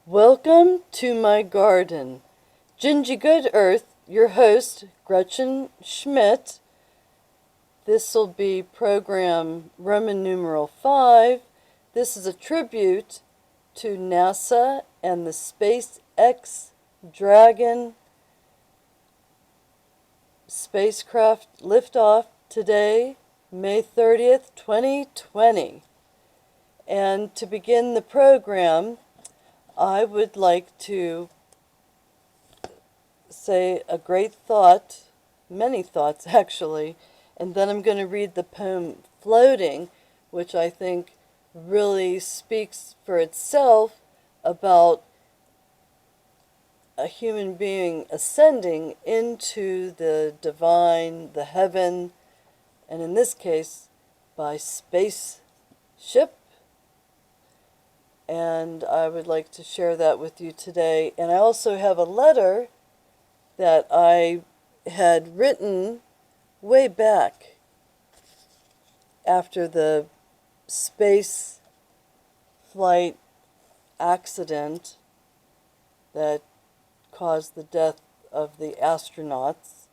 Welcome to my garden. GinGee GoodEarth, your host, Gretchen Schmitt. This will be program Roman numeral 5. This is a tribute to NASA and the SpaceX Dragon spacecraft liftoff today, May 30th, 2020. And to begin the program, I would like to say a great thought, many thoughts actually, and then I'm going to read the poem Floating, which I think really speaks for itself about a human being ascending into the divine, the heaven, and in this case, by spaceship. And I would like to share that with you today. And I also have a letter that I had written way back after the space flight accident that caused the death of the astronauts.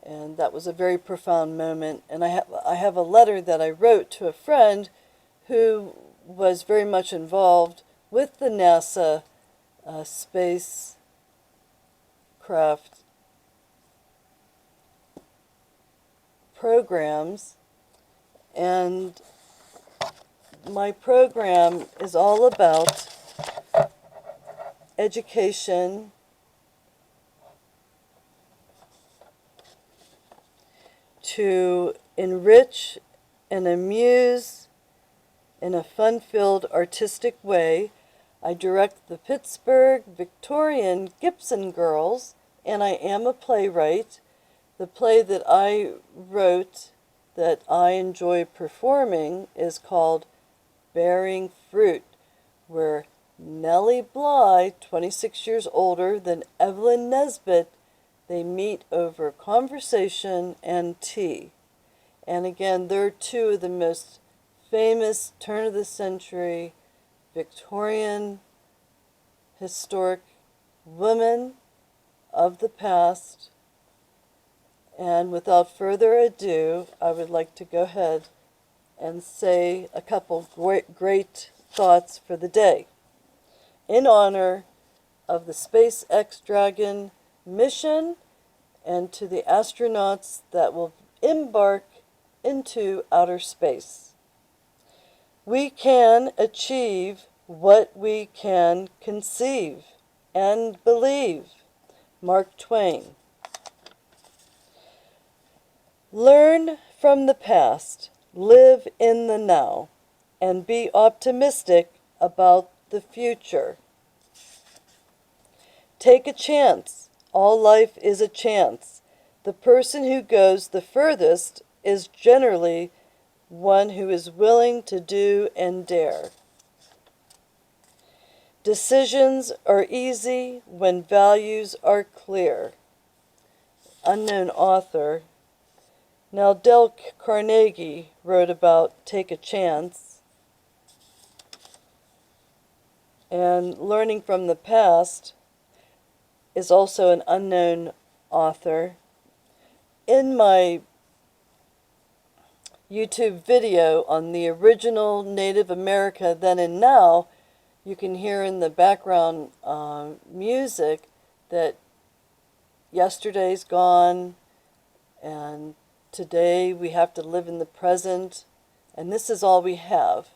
And that was a very profound moment. And I have a letter that I wrote to a friend who was very much involved with the NASA spacecraft programs, and my program is all about education, to enrich and amuse in a fun-filled, artistic way. I direct the Pittsburgh Victorian Gibson girls, and I am a playwright. The play that I wrote that I enjoy performing is called Bearing Fruit, where Nellie Bly, 26 years older than Evelyn Nesbit, they meet over conversation and tea. And again, they're two of the most famous turn-of-the-century Victorian historic women of the past. And without further ado, I would like to go ahead and say a couple great thoughts for the day. In honor of the SpaceX Dragon mission and to the astronauts that will embark into outer space. We can achieve what we can conceive and believe. Mark Twain. Learn from the past, live in the now, and be optimistic about the future. Take a chance. All life is a chance. The person who goes the furthest is generally one who is willing to do and dare. Decisions are easy when values are clear. Unknown author. Now, Dale Carnegie wrote about Take a Chance. And learning from the past is also an unknown author. In my YouTube video on the original Native America Then and Now, you can hear in the background music that yesterday's gone and today we have to live in the present, and this is all we have.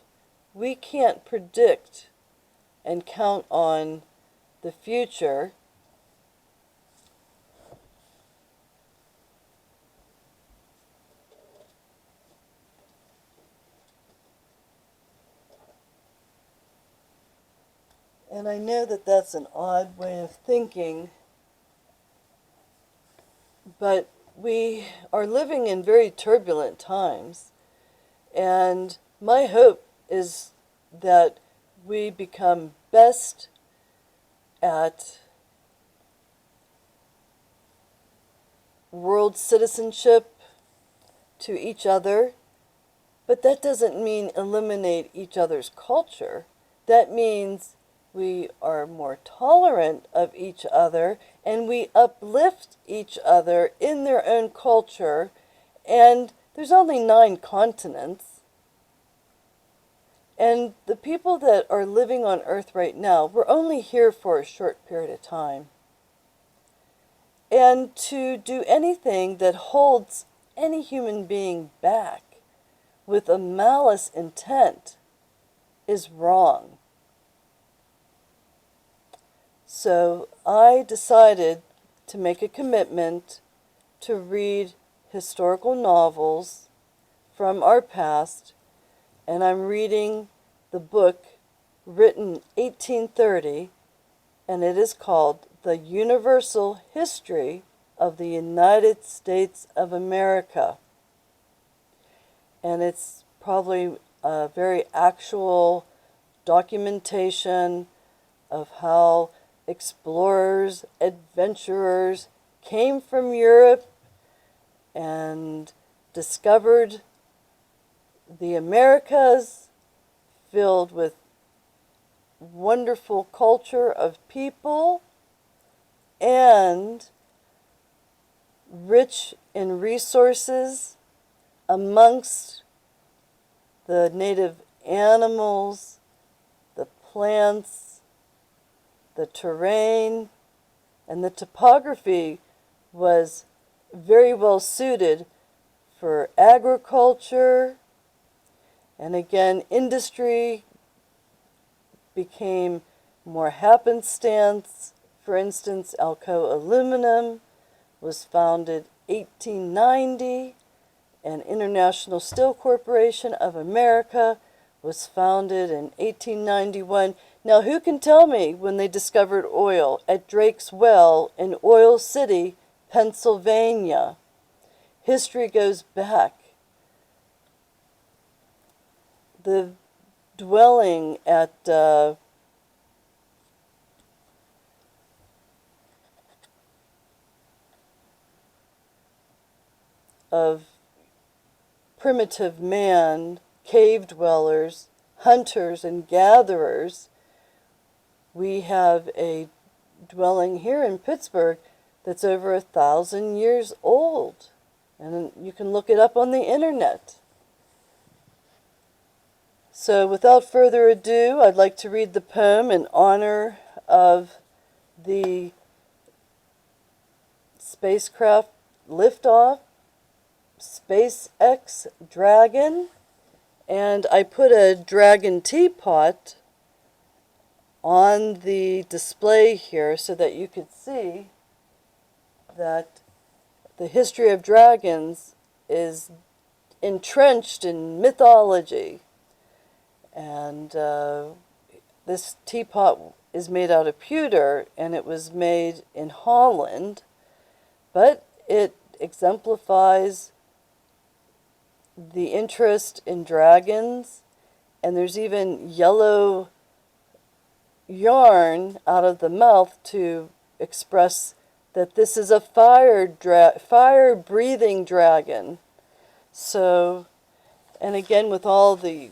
We can't predict and count on the future. And I know that that's an odd way of thinking, but we are living in very turbulent times, and my hope is that we become best at world citizenship to each other, but that doesn't mean eliminate each other's culture. That means we are more tolerant of each other, and we uplift each other in their own culture. And there's only 9 continents. And the people that are living on Earth right now, we're only here for a short period of time. And to do anything that holds any human being back with a malice intent is wrong. So I decided to make a commitment to read historical novels from our past, and I'm reading the book written 1830, and it is called The Universal History of the United States of America. And it's probably a very actual documentation of how explorers, adventurers came from Europe and discovered the Americas, filled with wonderful culture of people and rich in resources amongst the native animals, the plants, the terrain, and the topography was very well suited for agriculture. And again, industry became more happenstance. For instance, Alcoa Aluminum was founded 1890, and International Steel Corporation of America was founded in 1891. Now, who can tell me when they discovered oil at Drake's Well in Oil City, Pennsylvania? History goes back. The dwelling at of primitive man, cave dwellers, hunters and gatherers. We have a dwelling here in Pittsburgh that's over 1,000 years old. And you can look it up on the internet. So without further ado, I'd like to read the poem in honor of the spacecraft liftoff, SpaceX Dragon. And I put a Dragon Teapot on the display here so that you could see that the history of dragons is entrenched in mythology. And this teapot is made out of pewter, and it was made in Holland, but it exemplifies the interest in dragons, and there's even yellow yarn out of the mouth to express that this is a fire-breathing dragon. So, and again, with all the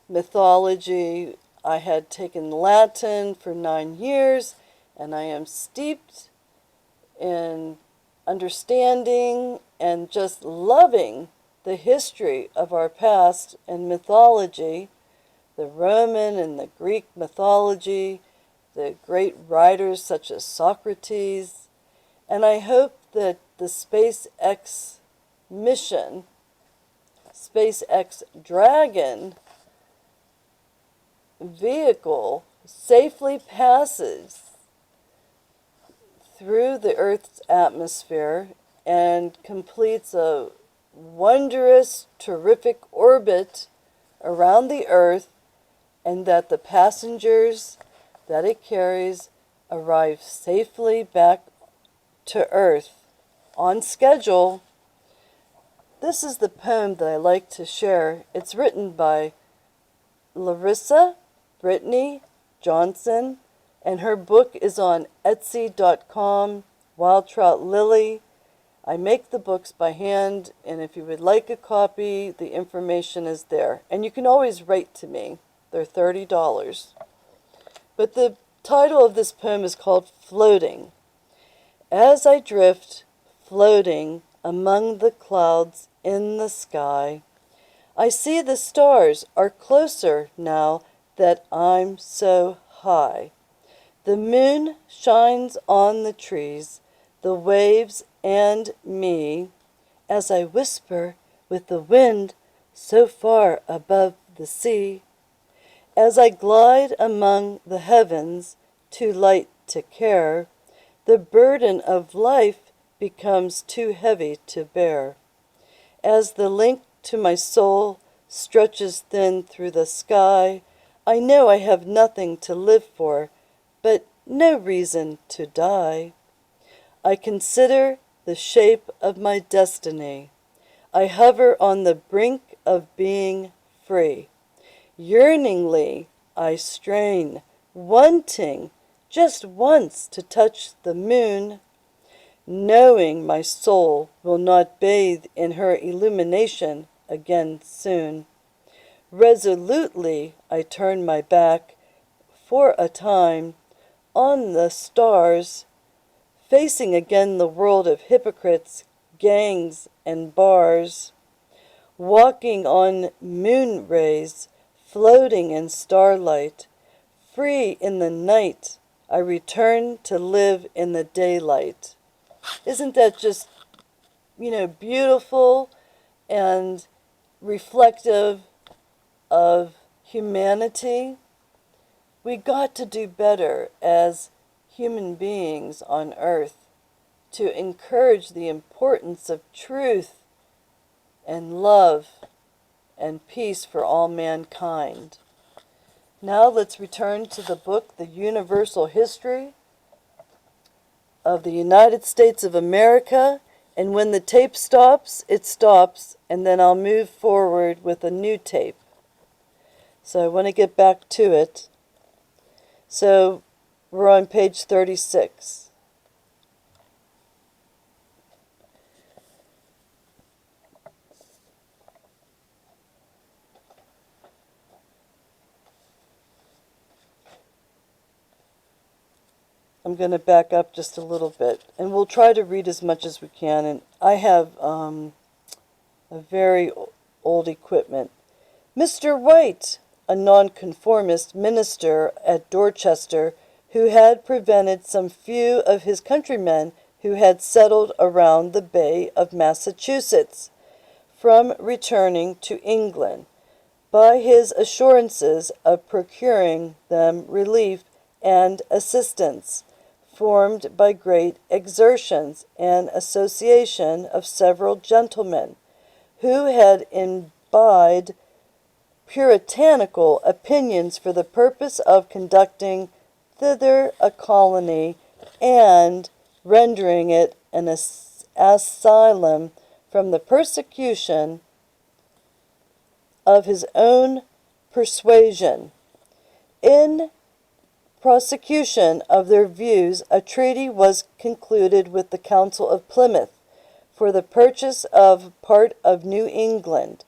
mythology, I had taken Latin for 9 years, and I am steeped in understanding and just loving the history of our past and mythology, the Roman and the Greek mythology, the great writers such as Socrates, and I hope that the SpaceX mission, SpaceX Dragon vehicle, safely passes through the Earth's atmosphere and completes a wondrous, terrific orbit around the Earth, and that the passengers that it carries arrive safely back to Earth on schedule. This is the poem that I like to share. It's written by Larissa Brittany Johnson, and her book is on Etsy.com, Wild Trout Lily. I make the books by hand, and if you would like a copy, the information is there. And you can always write to me. They're $30. But the title of this poem is called Floating. As I drift, floating among the clouds in the sky, I see the stars are closer now that I'm so high. The moon shines on the trees, the waves, and me, as I whisper with the wind so far above the sea. As I glide among the heavens, too light to care, the burden of life becomes too heavy to bear. As the link to my soul stretches thin through the sky, I know I have nothing to live for, but no reason to die. I consider the shape of my destiny. I hover on the brink of being free. Yearningly I strain, wanting just once to touch the moon, knowing my soul will not bathe in her illumination again soon. Resolutely I turn my back for a time on the stars, facing again the world of hypocrites, gangs, and bars, walking on moon rays, floating in starlight, free in the night, I return to live in the daylight. Isn't that just, beautiful and reflective of humanity? We got to do better as human beings on earth to encourage the importance of truth and love and peace for all mankind. Now let's return to the book, The Universal History of the United States of America. And when the tape stops, it stops, and then I'll move forward with a new tape. So I want to get back to it. So we're on page 36. I'm going to back up just a little bit, and we'll try to read as much as we can. And I have a very old equipment. Mr. White, a nonconformist minister at Dorchester, who had prevented some few of his countrymen who had settled around the Bay of Massachusetts from returning to England, by his assurances of procuring them relief and assistance, formed by great exertions and association of several gentlemen, who had imbibed puritanical opinions for the purpose of conducting thither a colony and rendering it an asylum from the persecution of his own persuasion. In prosecution of their views, a treaty was concluded with the Council of Plymouth for the purchase of part of New England,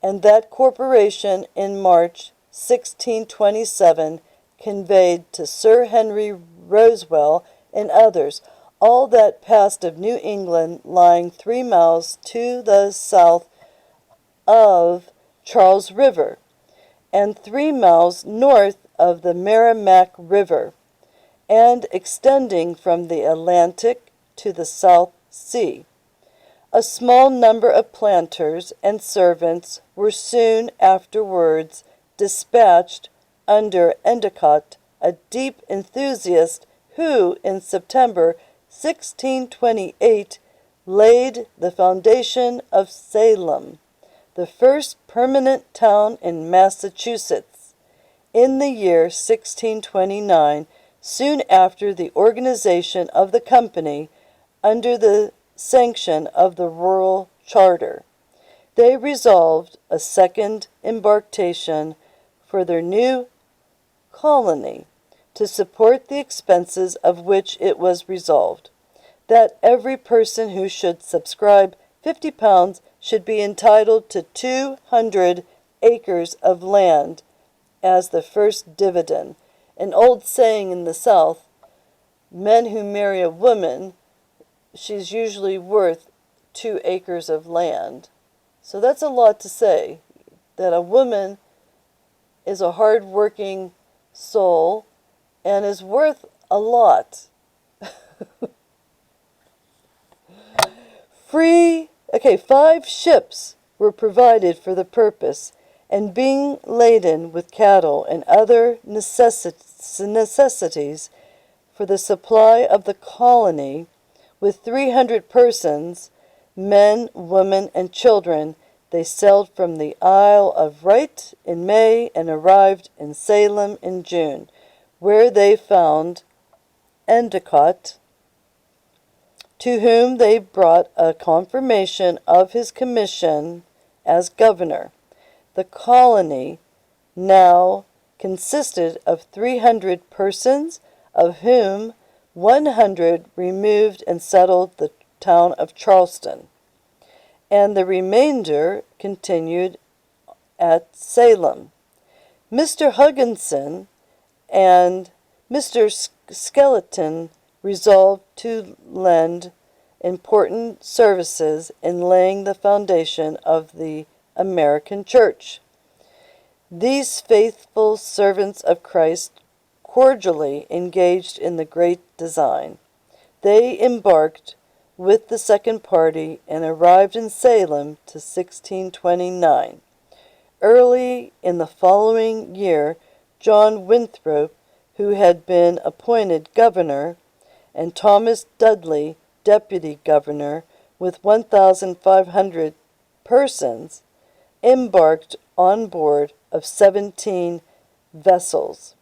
and that corporation in March 1627 conveyed to Sir Henry Rosewell and others all that passed of New England lying 3 miles to the south of Charles River, and 3 miles north of the Merrimack River, and extending from the Atlantic to the South Sea. A small number of planters and servants were soon afterwards dispatched under Endicott, a deep enthusiast who, in September 1628, laid the foundation of Salem, the first permanent town in Massachusetts. In the year 1629, soon after the organization of the company, under the sanction of the rural charter, they resolved a second embarkation for their new colony, to support the expenses of which it was resolved that every person who should subscribe £50 should be entitled to 200 acres of land as the first dividend, an old saying in the South, men who marry a woman, she's usually worth 2 acres of land. So that's a lot to say, that a woman is a hard-working soul and is worth a lot. Okay, 5 ships were provided for the purpose, and being laden with cattle and other necessities for the supply of the colony, with 300 persons, men, women, and children, they sailed from the Isle of Wight in May and arrived in Salem in June, where they found Endicott, to whom they brought a confirmation of his commission as governor. The colony now consisted of 300 persons, of whom 100 removed and settled the town of Charleston, and the remainder continued at Salem. Mr. Hugginson and Mr. Skeleton resolved to lend important services in laying the foundation of the American Church. These faithful servants of Christ cordially engaged in the great design. They embarked with the second party and arrived in Salem to 1629. Early in the following year, John Winthrop, who had been appointed governor, and Thomas Dudley, deputy governor, with 1,500 persons, embarked on board of 17 vessels.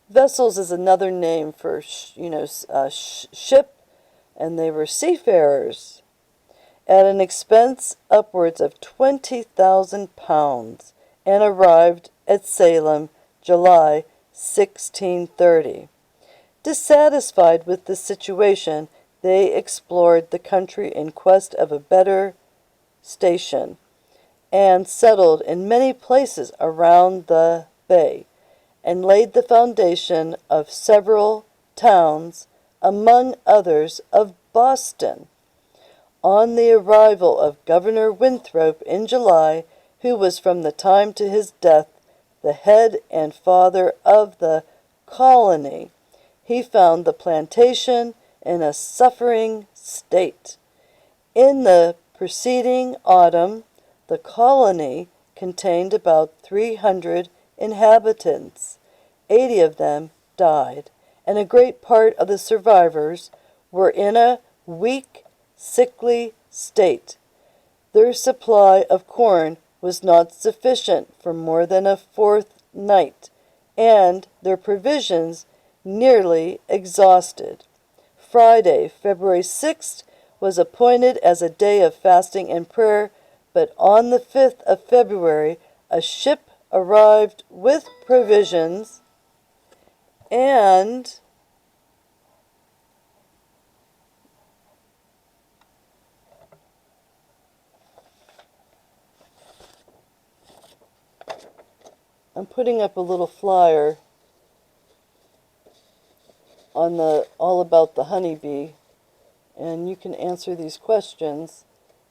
Vessels is another name for, ship, and they were seafarers, at an expense upwards of 20,000 pounds, and arrived at Salem, July 1630. Dissatisfied with the situation, they explored the country in quest of a better station, and settled in many places around the bay, and laid the foundation of several towns, among others of Boston. On the arrival of Governor Winthrop in July, who was from the time to his death the head and father of the colony, he found the plantation in a suffering state. In the preceding autumn, the colony contained about 300 inhabitants. 80 of them died, and a great part of the survivors were in a weak, sickly state. Their supply of corn was not sufficient for more than a fortnight, and their provisions nearly exhausted. Friday, February 6th, was appointed as a day of fasting and prayer, but on the 5th of February, a ship arrived with provisions, and I'm putting up a little flyer on the all about the honeybee, and you can answer these questions.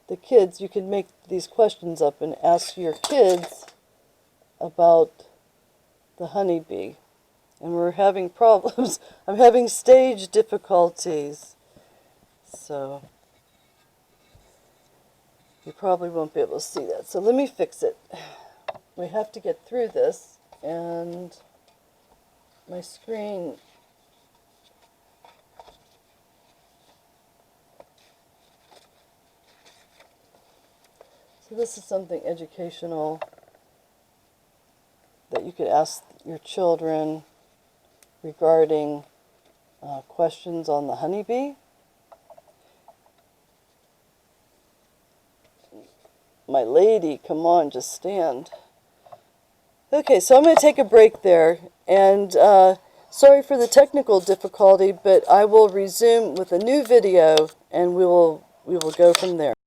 The kids, you can make these questions up and ask your kids about the honeybee. And we're having problems. I'm having stage difficulties. So you probably won't be able to see that. So let me fix it. We have to get through this, and my screen so this is something educational that you could ask your children regarding questions on the honeybee. My lady, come on, just stand. Okay, so I'm going to take a break there, and sorry for the technical difficulty, but I will resume with a new video, and we will go from there.